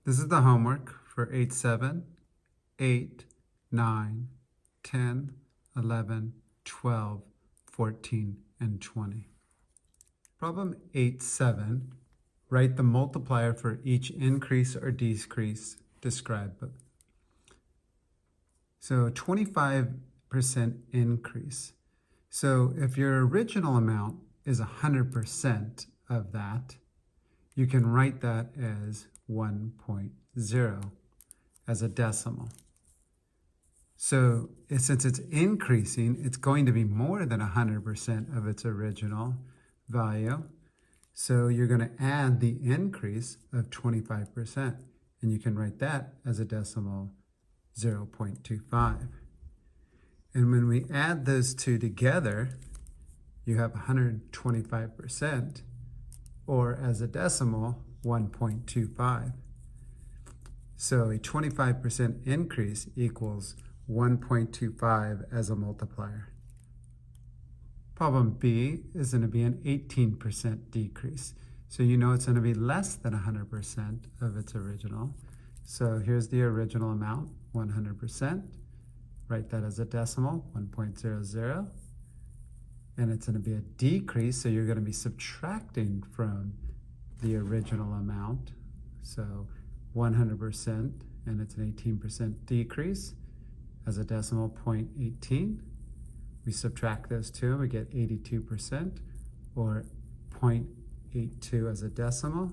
This is the homework for 8-7, 8, 9, 10, 11, 12, 14, and 20. Problem 8-7, write the multiplier for each increase or decrease described. So 25% increase. So if your original amount is 100% of that, you can write that as 1.0 as a decimal. So since it's increasing, it's going to be more than 100% of its original value. So you're going to add the increase of 25%, and you can write that as a decimal 0.25. And when we add those two together, you have 125%, or as a decimal, 1.25. So a 25% increase equals 1.25 as a multiplier. Problem B is going to be an 18% decrease. So you know it's going to be less than 100% of its original. So here's the original amount, 100%. Write that as a decimal, 1.00. And it's going to be a decrease, so you're going to be subtracting from the original amount. So 100%, and it's an 18% decrease as a decimal, 0.18. We subtract those two, and we get 82%, or 0.82 as a decimal.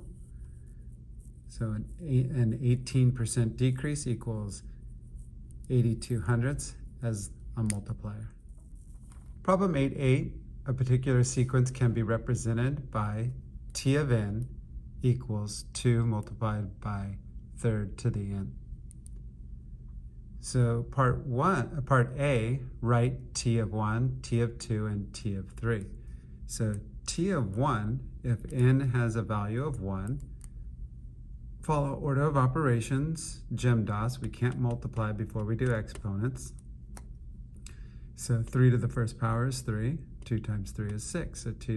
So an 18% decrease equals 82 hundredths as a multiplier. Problem 8.8, a particular sequence can be represented by t of n equals 2 multiplied by third to the n. So part A, write t of 1, t of 2, and t of 3. So t of 1, if n has a value of 1, follow order of operations, GEMDAS. We can't multiply before we do exponents. So 3 to the first power is 3. 2 times 3 is 6. So t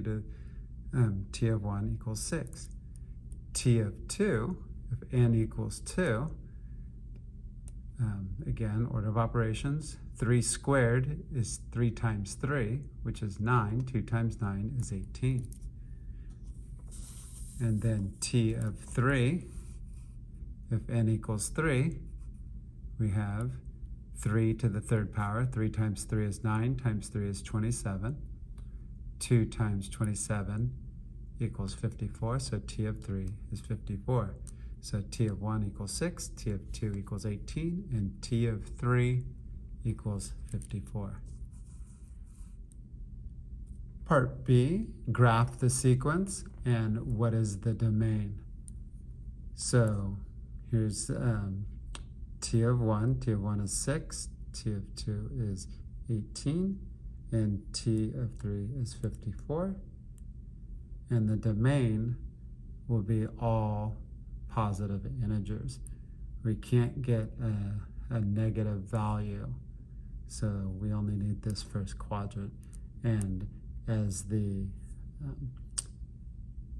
of 1 equals 6. T of 2, if n equals 2, again, order of operations, 3 squared is 3 times 3, which is 9. 2 times 9 is 18. And then t of 3, if n equals 3, we have 3 to the third power. 3 times 3 is 9, times 3 is 27. 2 times 27 equals 54, so t of 3 is 54. So t of 1 equals 6, t of 2 equals 18, and t of 3 equals 54. Part B, graph the sequence and what is the domain. So here's t of 1. T of 1 is 6, t of 2 is 18, and t of 3 is 54. And the domain will be all positive integers. We can't get a negative value, so we only need this first quadrant. And as the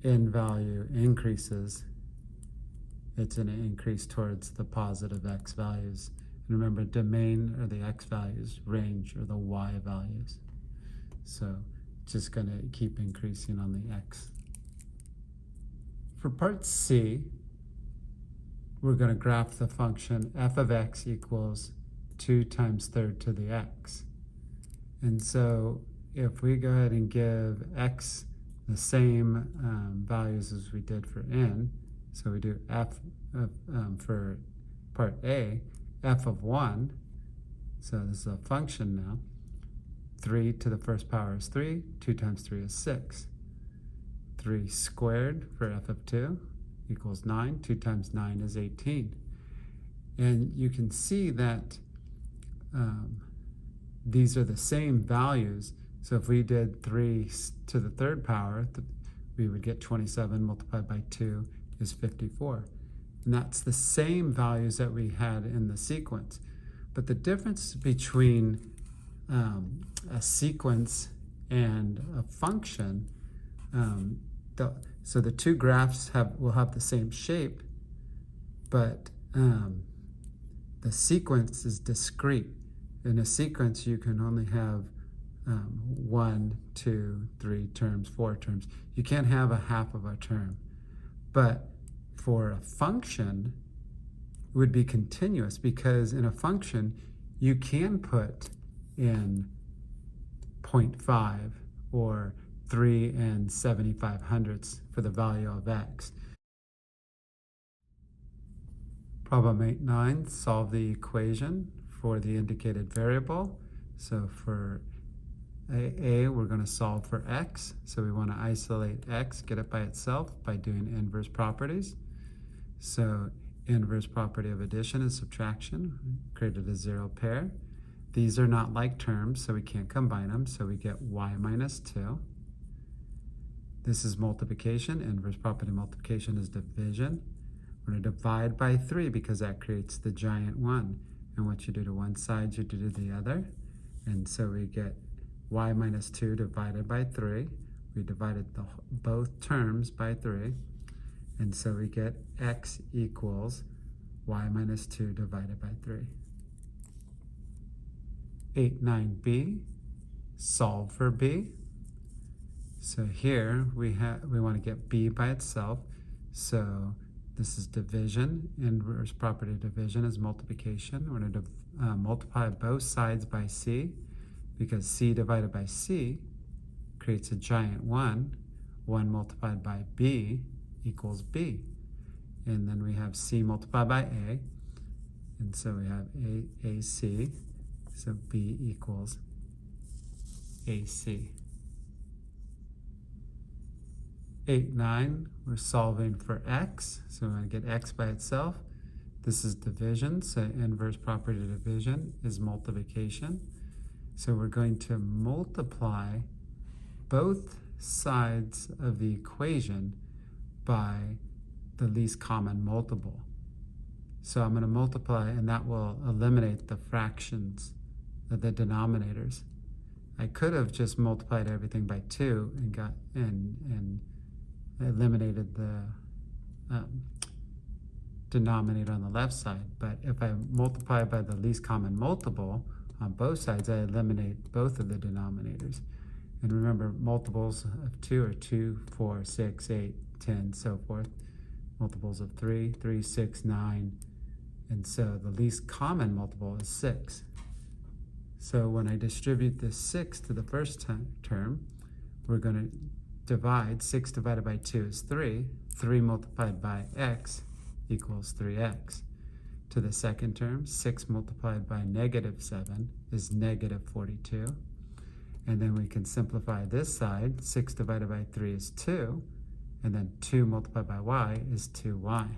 n value increases, it's going to increase towards the positive x values. And remember, domain are the x values, range are the y values. So it's just going to keep increasing on the x. For part C, we're going to graph the function f of x equals 2 times third to the x. And so if we go ahead and give x the same values as we did for n, so we do f of, for part A, f of 1, so this is a function now. 3 to the first power is 3, 2 times 3 is 6. 3 squared for f of 2 equals 9, 2 times 9 is 18. And you can see that these are the same values. So if we did 3 to the third power, we would get 27 multiplied by 2 is 54. And that's the same values that we had in the sequence. But the difference between a sequence and a function, so the two graphs will have the same shape, but the sequence is discrete. In a sequence, you can only have 1, 2, 3 terms, 4 terms. You can't have a half of a term. But for a function, it would be continuous, because in a function, you can put in 0.5 or 3 7/75 for the value of x. Problem 8.9, solve the equation for the indicated variable. So for A, we're going to solve for x. So we want to isolate x, get it by itself by doing inverse properties. So inverse property of addition is subtraction. Created a zero pair. These are not like terms, so we can't combine them. So we get y minus 2. This is multiplication. Inverse property of multiplication is division. We're going to divide by 3 because that creates the giant 1. And what you do to one side, you do to the other. And so we get y minus 2 divided by 3. We divided both terms by 3. And so we get x equals y minus 2 divided by 3. 8.9b, solve for b. So here we want to get b by itself. So this is division. Inverse property of division is multiplication. We're going to multiply both sides by c, because c divided by c creates a giant 1. 1 multiplied by b equals b. And then we have c multiplied by a. And so we have AC. So b equals AC. 8.9, we're solving for x. So we're going to get x by itself. This is division. So inverse property of division is multiplication. So we're going to multiply both sides of the equation by the least common multiple. So I'm going to multiply, and that will eliminate the fractions of the denominators. I could have just multiplied everything by 2 and got and eliminated the denominator on the left side. But if I multiply by the least common multiple on both sides, I eliminate both of the denominators. And remember, multiples of 2 are 2, 4, 6, 8, 10, so forth. Multiples of 3, 3, 6, 9. And so the least common multiple is 6. So when I distribute this 6 to the first term, we're going to divide. 6 divided by 2 is 3. 3 multiplied by x equals 3x. To the second term, 6 multiplied by negative 7 is negative 42. And then we can simplify this side. 6 divided by 3 is 2. And then 2 multiplied by y is 2y.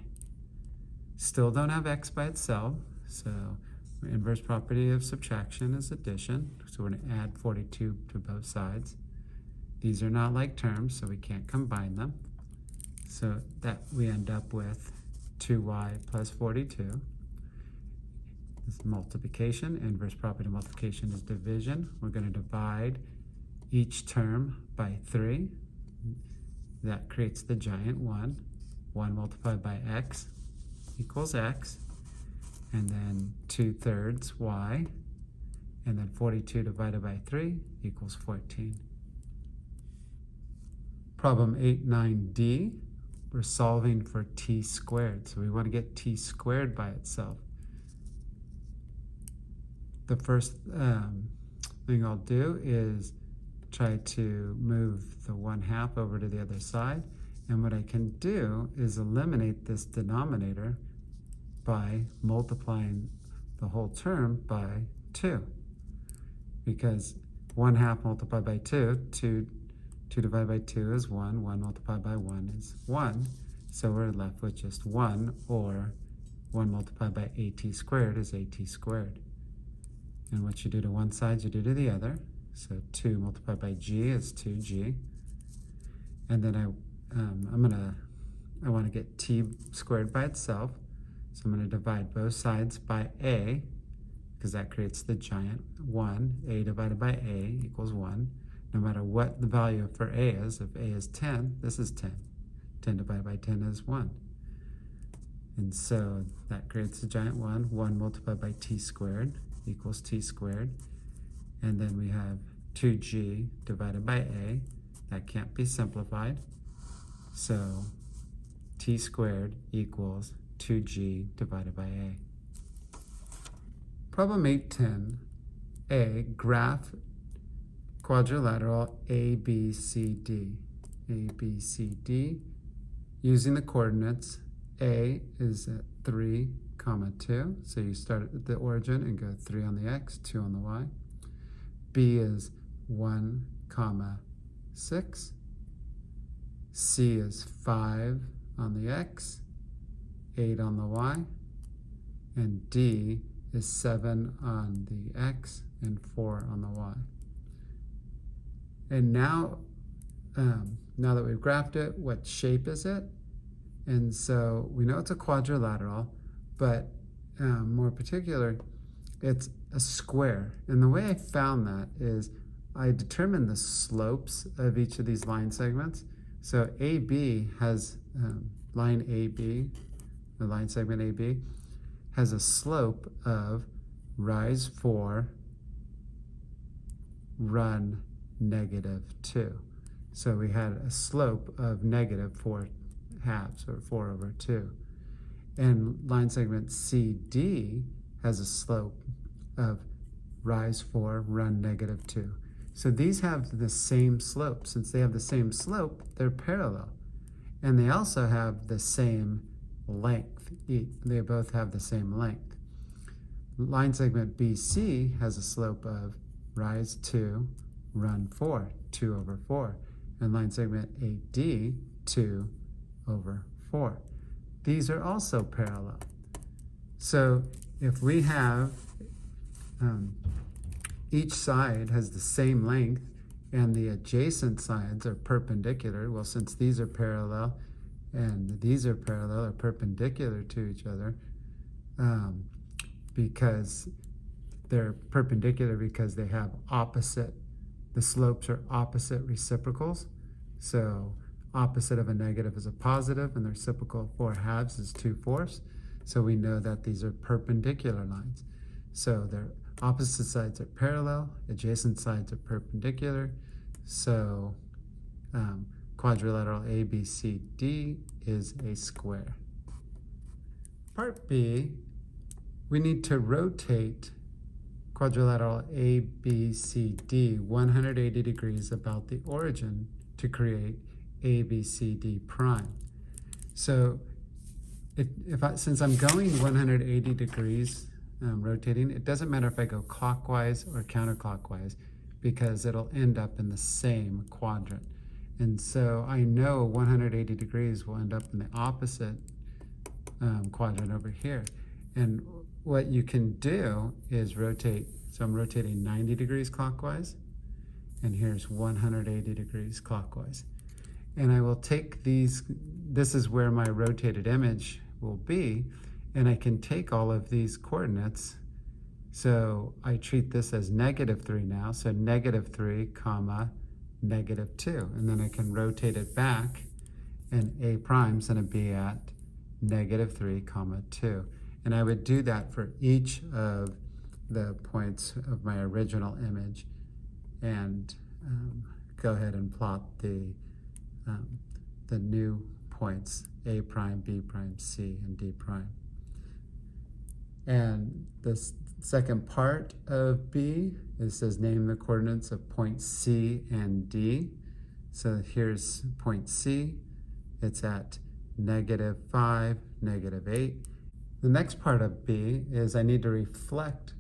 Still don't have x by itself. So inverse property of subtraction is addition. So we're going to add 42 to both sides. These are not like terms, so we can't combine them. So that we end up with 2y plus 42. This is multiplication. Inverse property of multiplication is division. We're going to divide each term by 3. That creates the giant 1. 1 multiplied by x equals x. And then 2/3 y. And then 42 divided by 3 equals 14. Problem 8.9d, we're solving for t squared. So we want to get t squared by itself. The first thing I'll do is try to move the 1/2 over to the other side. And what I can do is eliminate this denominator by multiplying the whole term by 2. Because 1/2 multiplied by 2, 2 divided by 2 is 1. 1 multiplied by 1 is 1. So we're left with just 1, or 1 multiplied by at squared is at squared. And what you do to one side, you do to the other. So 2 multiplied by g is 2g. And then I want to get t squared by itself. So I'm going to divide both sides by a, because that creates the giant 1. A divided by a equals 1. No matter what the value for a is, if a is 10, this is 10. 10 divided by 10 is 1. And so that creates a giant 1. 1 multiplied by t squared equals t squared. And then we have 2g divided by a. That can't be simplified. So t squared equals 2g divided by a. Problem 8.10. A, graph quadrilateral ABCD. ABCD using the coordinates. A is at 3, 2. So you start at the origin and go 3 on the x, 2 on the y. B is 1, 6. C is 5 on the x, 8 on the y. And D is 7 on the x and 4 on the y. And now that we've graphed it, what shape is it? And so we know it's a quadrilateral, but more particular, it's a square. And the way I found that is I determined the slopes of each of these line segments. So AB has, line AB, the line segment AB, has a slope of rise 4, run -2. So we had a slope of -4 halves, or 4 over 2. And line segment CD has a slope of rise 4, run -2. So these have the same slope. Since they have the same slope, they're parallel. And they also have the same length. They both have the same length. Line segment BC has a slope of rise 2, run 4, 2 over 4. And line segment AD, 2 over 4. These are also parallel. So if we have each side has the same length and the adjacent sides are perpendicular, well, since these are parallel and these are parallel or perpendicular to each other, because they're perpendicular because they have opposite, the slopes are opposite reciprocals. So opposite of a negative is a positive, and the reciprocal of 4 halves is 2/4. So we know that these are perpendicular lines. So their opposite sides are parallel, adjacent sides are perpendicular. So quadrilateral ABCD is a square. Part B, we need to rotate quadrilateral ABCD 180 degrees about the origin to create ABCD prime. So since I'm going 180 degrees rotating, it doesn't matter if I go clockwise or counterclockwise because it'll end up in the same quadrant. And so I know 180 degrees will end up in the opposite quadrant over here. And what you can do is rotate. So I'm rotating 90 degrees clockwise, and here's 180 degrees clockwise. And I will take these, this is where my rotated image will be, and I can take all of these coordinates. So I treat this as -3 now, so -3, -2. And then I can rotate it back, and A prime is going to be at -3, 2. And I would do that for each of the points of my original image, and go ahead and plot the new points, A prime, B prime, C, and D prime. And the second part of B, it says name the coordinates of points C and D. So here's point C. It's at -5, -8. The next part of B is I need to reflect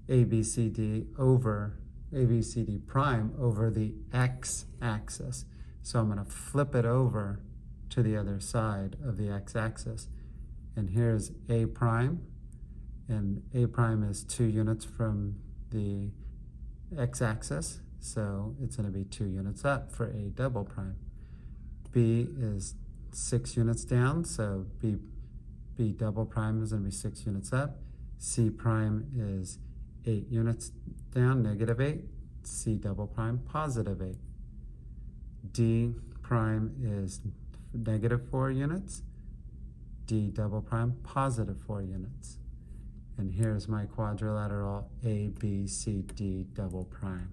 ABCD over ABCD prime over the x-axis. So I'm going to flip it over to the other side of the x-axis. And here's A prime, and A prime is 2 units from the x-axis, so it's going to be 2 units up for A double prime. B is 6 units down, so B double prime is going to be 6 units up. C prime is 8 units down, -8. C double prime, +8. D prime is -4 units. D double prime, positive 4 units. And here's my quadrilateral ABCD double prime.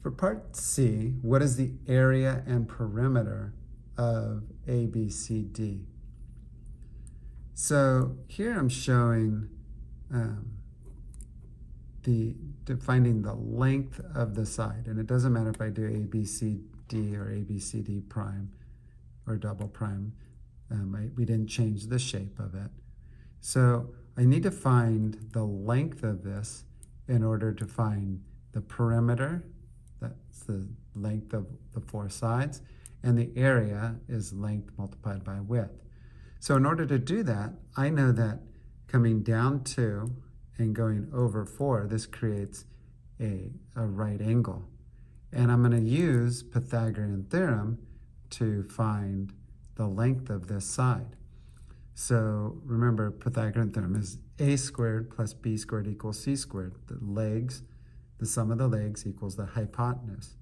For part C, what is the area and perimeter of ABCD? So here I'm showing finding the length of the side. And it doesn't matter if I do ABCD or ABCD prime or double prime. We didn't change the shape of it. So I need to find the length of this in order to find the perimeter. That's the length of the 4 sides. And the area is length multiplied by width. So in order to do that, I know that coming down 2 and going over 4, this creates a right angle. And I'm going to use Pythagorean theorem to find the length of this side. So remember, Pythagorean theorem is a squared plus b squared equals c squared. The sum of the legs equals the hypotenuse.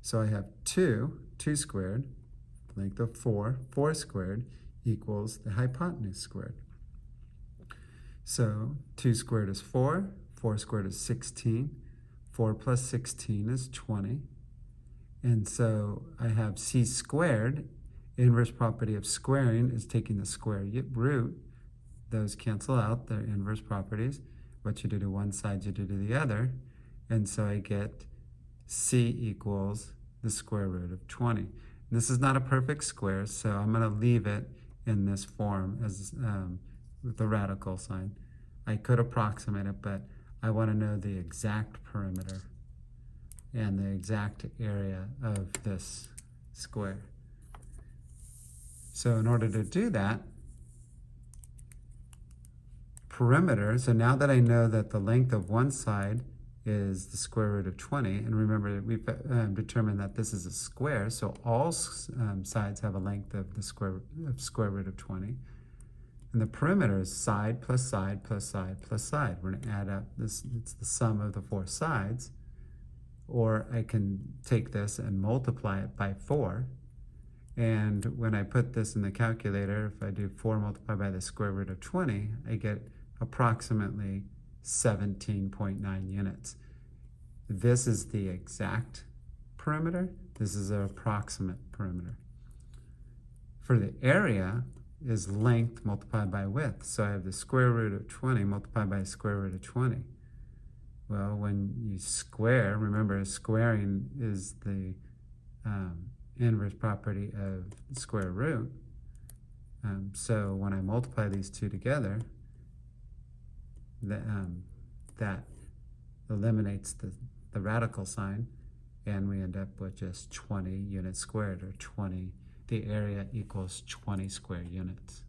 So I have 2 squared, length of 4 squared equals the hypotenuse squared. So 2 squared is 4 squared is 16, 4 plus 16 is 20. And so I have c squared. Inverse property of squaring is taking the square root. Those cancel out, their inverse properties. What you do to one side, you do to the other. And so I get c equals the square root of 20. And this is not a perfect square, so I'm going to leave it in this form as with the radical sign. I could approximate it, but I want to know the exact perimeter and the exact area of this square. So in order to do that, perimeter, so now that I know that the length of one side is the square root of 20, and remember we've determined that this is a square, so all sides have a length of the square root of 20. And the perimeter is side plus side plus side plus side. We're going to add up this, it's the sum of the 4 sides, or I can take this and multiply it by 4. And when I put this in the calculator, if I do 4 multiplied by the square root of 20, I get approximately 17.9 units. This is the exact perimeter. This is an approximate perimeter. For the area is length multiplied by width. So I have the square root of 20 multiplied by the square root of 20. Well, when you square, remember squaring is the inverse property of the square root. So when I multiply these two together, that eliminates the radical sign, and we end up with just 20 units squared, or 20, the area equals 20 square units.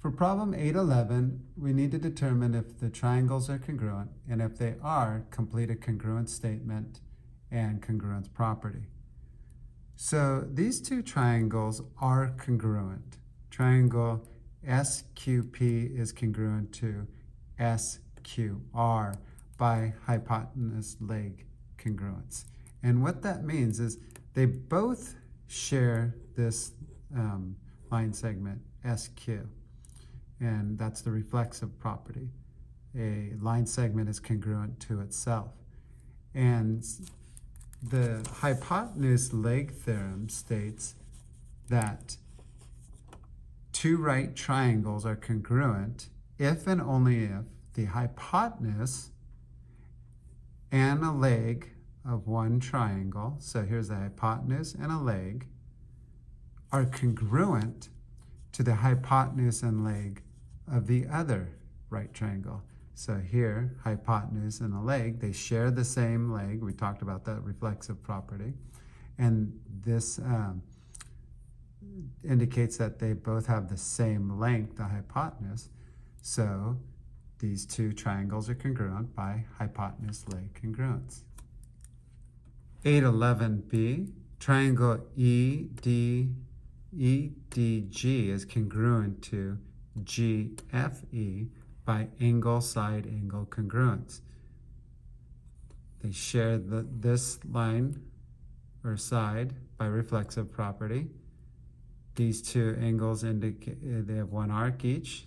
For problem 811, we need to determine if the triangles are congruent, and if they are, complete a congruence statement and congruence property. So these two triangles are congruent. Triangle SQP is congruent to SQR by hypotenuse leg congruence. And what that means is they both share this line segment SQ, and that's the reflexive property. A line segment is congruent to itself. And the hypotenuse leg theorem states that two right triangles are congruent if and only if the hypotenuse and a leg of one triangle, so here's the hypotenuse and a leg, are congruent to the hypotenuse and leg of the other right triangle. So here, hypotenuse and a leg, they share the same leg. We talked about that reflexive property. And this indicates that they both have the same length, the hypotenuse. So these two triangles are congruent by hypotenuse leg congruence. 811b, triangle EDG is congruent to GFE by angle-side angle congruence. They share this line or side by reflexive property. These two angles indicate they have one arc each.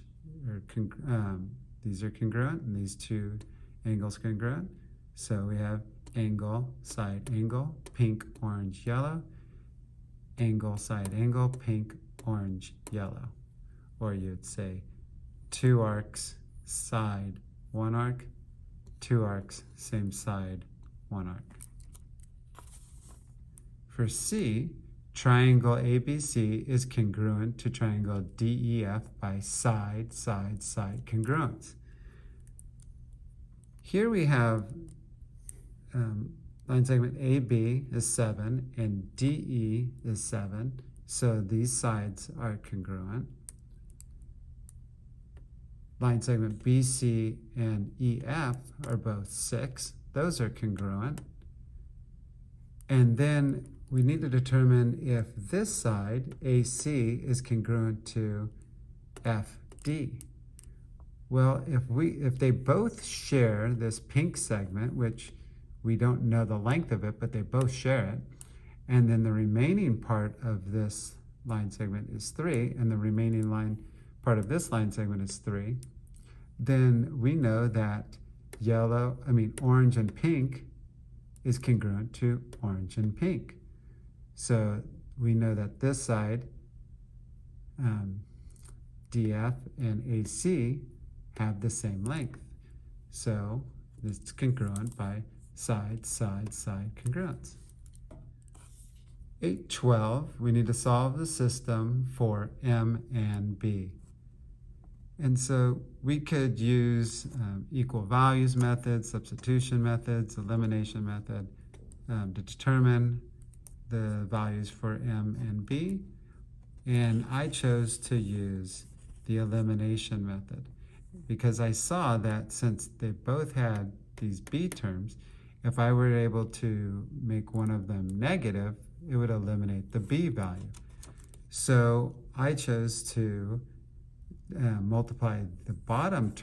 These are congruent, and these two angles congruent. So we have angle, side angle, pink, orange, yellow. Angle, side angle, pink, orange, yellow. Or you'd say two arcs, side, one arc, two arcs, same side, one arc. For C, triangle ABC is congruent to triangle DEF by side, side, side congruence. Here we have line segment AB is 7 and DE is 7, so these sides are congruent. Line segment BC and EF are both 6. Those are congruent. And then we need to determine if this side, AC, is congruent to FD. Well, if they both share this pink segment, which we don't know the length of it, but they both share it, and then the remaining part of this line segment is 3, and the remaining part of this line segment is 3, then we know that orange and pink is congruent to orange and pink. So we know that this side, DF and AC, have the same length. So it's congruent by side, side, side congruence. 8.12, we need to solve the system for M and B. And so we could use equal values methods, substitution methods, elimination method to determine the values for M and B. And I chose to use the elimination method because I saw that since they both had these B terms, if I were able to make one of them negative, it would eliminate the B value. So I chose to multiply the bottom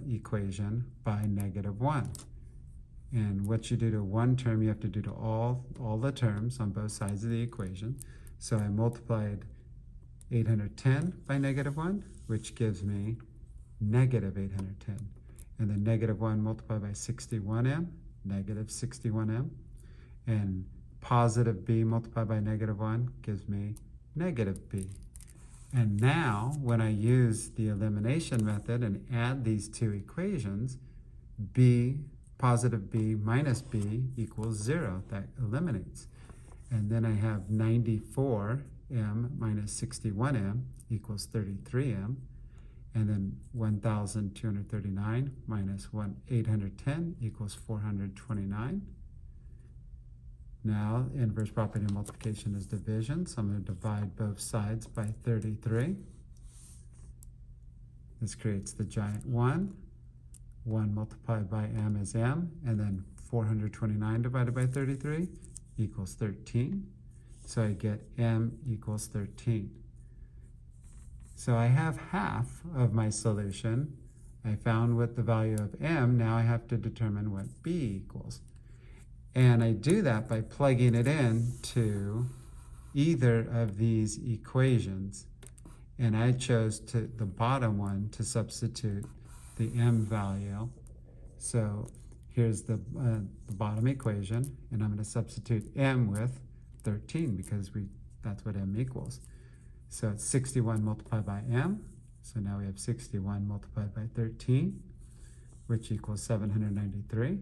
equation by -1. And what you do to one term, you have to do to all the terms on both sides of the equation. So I multiplied 810 by -1, which gives me -810. And then -1 multiplied by 61m, -61m. And positive b multiplied by -1 gives me -b. And now, when I use the elimination method and add these two equations, positive b minus b equals 0. That eliminates. And then I have 94m minus 61m equals 33m. And then 1,239 minus 810 equals 429. Now, inverse property of multiplication is division, so I'm going to divide both sides by 33. This creates the giant 1. 1 multiplied by m is m, and then 429 divided by 33 equals 13. So I get m equals 13. So I have half of my solution. I found what the value of m, now I have to determine what b equals. And I do that by plugging it in to either of these equations. And I chose the bottom one to substitute the m value. So here's the bottom equation, and I'm going to substitute m with 13 because that's what m equals. So it's 61 multiplied by m. So now we have 61 multiplied by 13, which equals 793.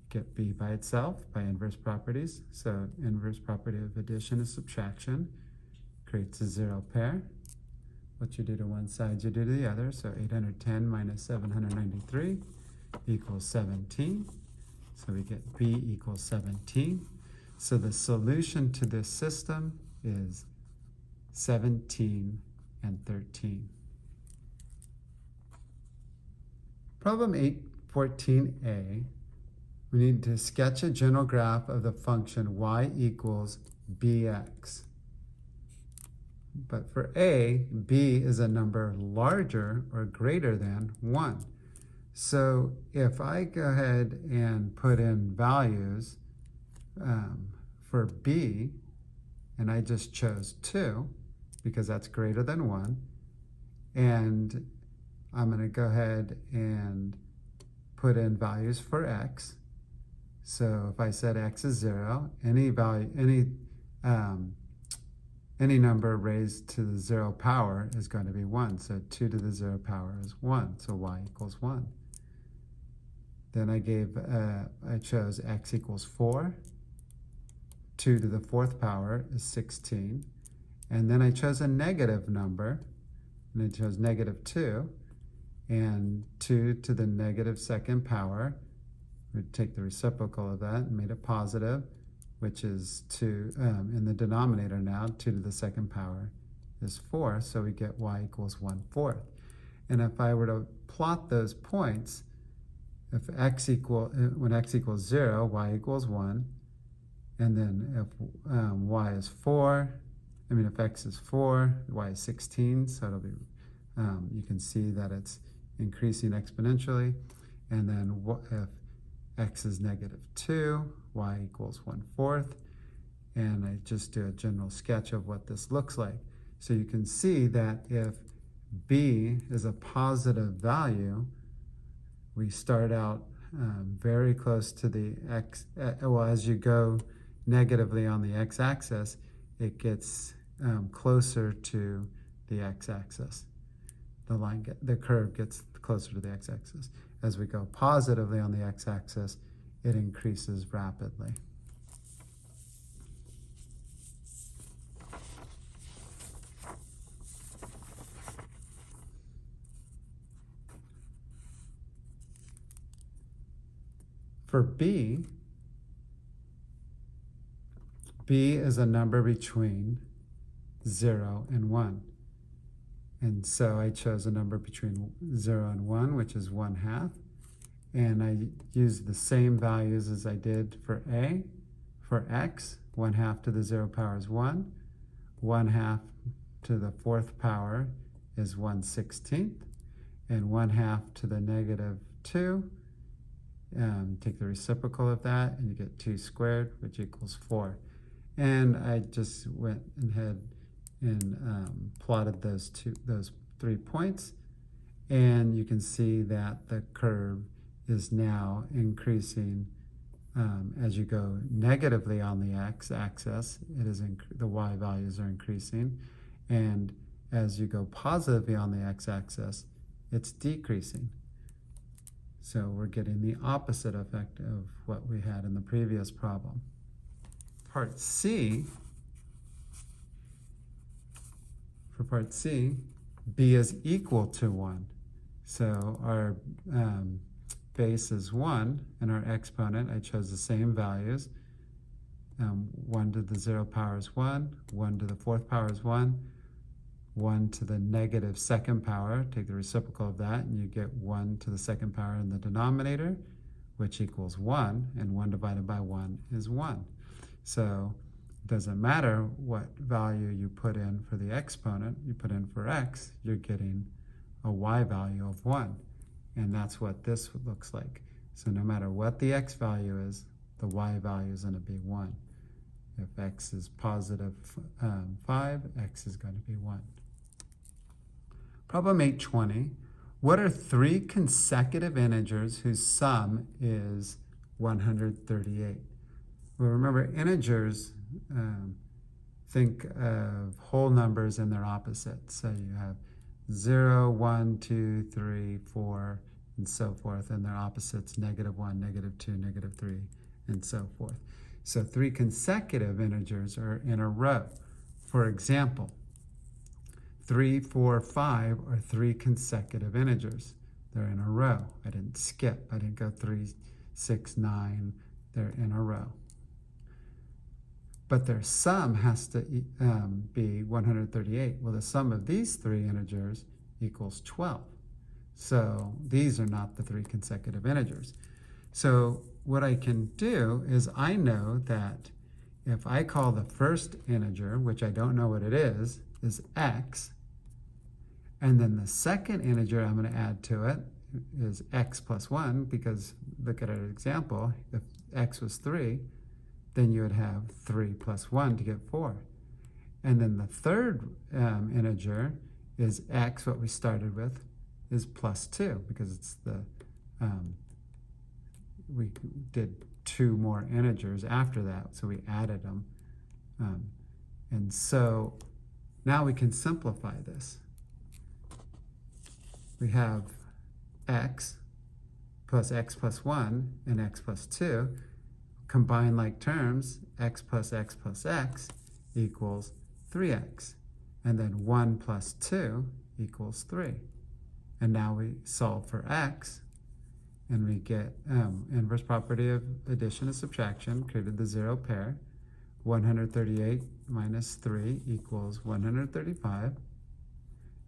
Get b by itself by inverse properties. So inverse property of addition is subtraction. Creates a 0 pair. What you do to one side, you do to the other. So 810 minus 793 equals 17. So we get b equals 17. So the solution to this system is 17 and 13. Problem 8.14a. We need to sketch a general graph of the function y equals bx. But for a, b is a number larger or greater than 1. So if I go ahead and put in values for B, and I just chose 2 because that's greater than 1. And I'm going to go ahead and put in values for x. So if I said x is 0, any number raised to the 0 power is going to be 1. So 2 to the 0 power is 1. So y equals 1. Then I chose x equals 4. 2 to the 4th power is 16. And then I chose a negative number, and I chose negative 2. And 2 to the negative 2nd power, we'd take the reciprocal of that and made it positive, which is 2 in the denominator now. 2 to the 2nd power is 4, so we get y equals 1/4. And if I were to plot those points, if when x equals 0, y equals 1. And then if if x is 4, y is 16, so it'll be, you can see that it's increasing exponentially. And then if x is negative 2, y equals 1/4. And I just do a general sketch of what this looks like. So you can see that if b is a positive value, we start out very close to the x. As you go negatively on the x-axis, it gets closer to the x-axis. The curve gets closer to the x-axis. As we go positively on the x-axis, it increases rapidly. For b is a number between 0 and 1. And so I chose a number between 0 and 1, which is 1/2. And I used the same values as I did for a. For x, 1/2 to the 0 power is 1. 1/2 to the 4th power is 1/16. And 1/2 to the negative 2. Take the reciprocal of that, and you get 2 squared, which equals 4. And I just went ahead and plotted those 3 points. And you can see that the curve is now increasing as you go negatively on the x-axis. The y values are increasing. And as you go positively on the x-axis, it's decreasing. So we're getting the opposite effect of what we had in the previous problem. Part C, for part C, b is equal to 1. So our base is 1, and our exponent, I chose the same values. 1 to the 0 power is 1, 1 to the 4th power is 1, 1 to the negative 2nd power, take the reciprocal of that, and you get 1 to the 2nd power in the denominator, which equals 1, and 1 divided by 1 is 1. So it doesn't matter what value you put in for the exponent, you put in for x, you're getting a y value of 1. And that's what this looks like. So no matter what the x value is, the y value is going to be 1. If x is positive 5, x is going to be 1. Problem 820. What are 3 consecutive integers whose sum is 138? Well, remember, integers, think of whole numbers and their opposites. So you have 0, 1, 2, 3, 4, and so forth, and their opposites, -1, -2, -3, and so forth. So 3 consecutive integers are in a row. For example, 3, 4, 5 are 3 consecutive integers. They're in a row. I didn't skip. I didn't go 3, 6, 9. They're in a row. But their sum has to be 138. Well, the sum of these 3 integers equals 12. So these are not the 3 consecutive integers. So what I can do is I know that if I call the first integer, which I don't know what it is x, and then the second integer I'm going to add to it is x plus 1, because look at our example, if x was 3, then you would have 3 plus 1 to get 4. And then the third integer is x, what we started with, is plus 2, because it's the, we did 2 more integers after that, so we added them. And so now we can simplify this. We have x plus 1 and x plus 2. Combine like terms, x plus x equals 3x. And then 1 plus 2 equals 3. And now we solve for x, and we get inverse property of addition and subtraction, created the 0 pair. 138 minus 3 equals 135.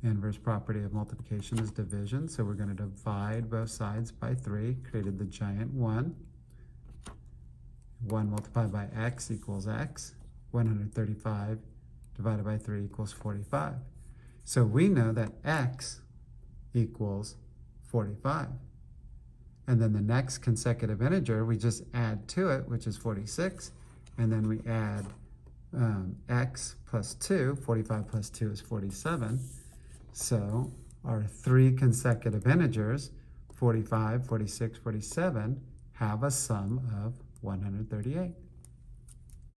Inverse property of multiplication is division, so we're going to divide both sides by 3, created the giant 1. 1 multiplied by x equals x. 135 divided by 3 equals 45. So we know that x equals 45. And then the next consecutive integer, we just add to it, which is 46. And then we add x plus 2. 45 plus 2 is 47. So our 3 consecutive integers, 45, 46, 47, have a sum of 138.